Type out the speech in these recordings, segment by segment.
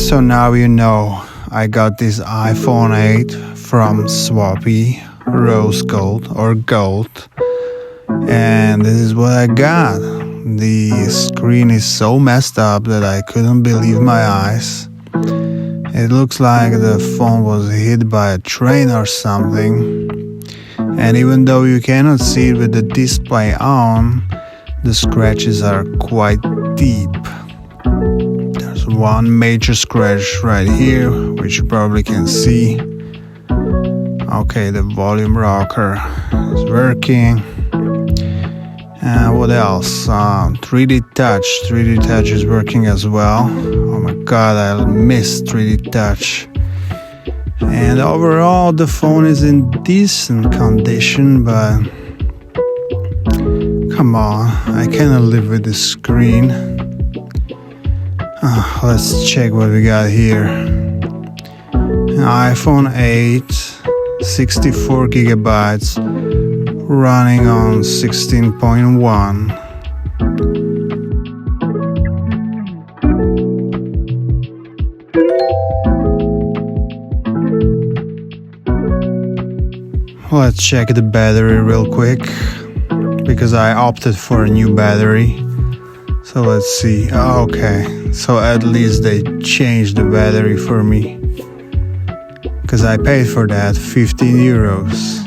So now you know I got this iPhone 8 from Swappie, rose gold or gold, and this is what I got. The screen is so messed up that I couldn't believe my eyes. It looks like the phone was hit by a train or something. And even though you cannot see it with the display on, the scratches are quite deep. There's one major scratch right here, which you probably can see. Okay, the volume rocker is working. And what else? 3D touch. 3D touch is working as well. Oh my god, I miss 3D touch. And overall, the phone is in decent condition, but come on, I cannot live with this screen. Let's check what we got here. An iPhone 8, 64 gigabytes, running on 16.1. Let's check the battery real quick, because I opted for a new battery. So let's see. Okay, so at least they changed the battery for me, because I paid for that, 15 euros.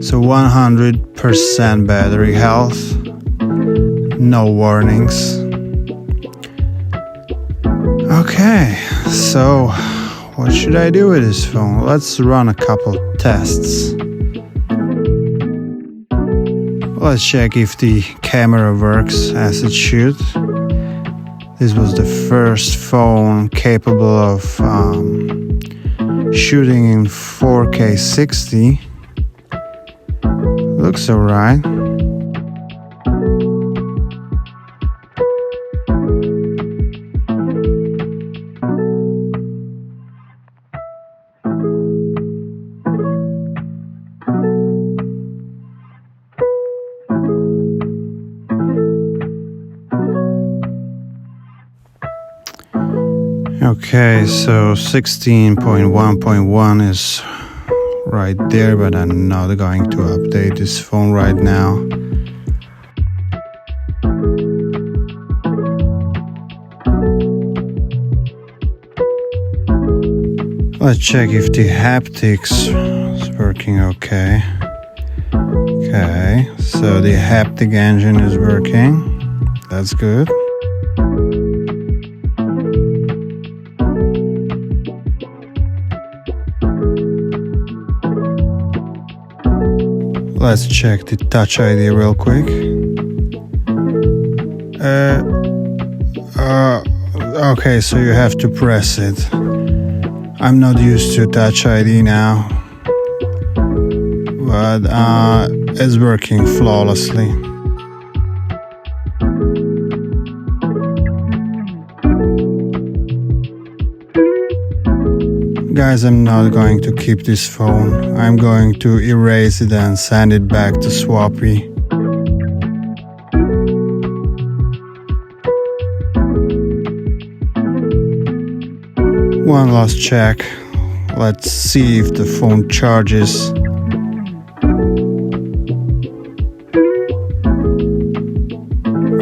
So 100% battery health, no warnings. Okay, so what should I do with this phone? Let's run a couple tests. Let's check if the camera works as it should. This was the first phone capable of shooting in 4K 60. Looks alright. Okay, so 16.1.1 is right there, but I'm not going to update this phone right now. Let's check if the haptics is working okay. Okay, so the haptic engine is working. That's good. Let's check the Touch ID real quick. Okay, so you have to press it. I'm not used to Touch ID now, but it's working flawlessly. Guys, I'm not going to keep this phone. I'm going to erase it and send it back to Swappie. One last check. Let's see if the phone charges.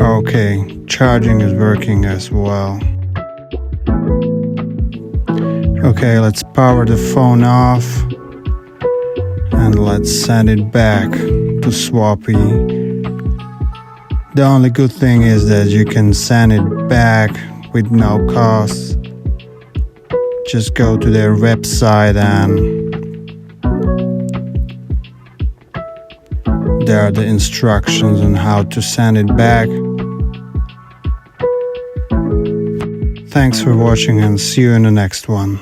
Okay, charging is working as well. Okay, let's power the phone off and let's send it back to Swappie. The only good thing is that you can send it back with no cost. Just go to their website and there are the instructions on how to send it back. Thanks for watching and see you in the next one.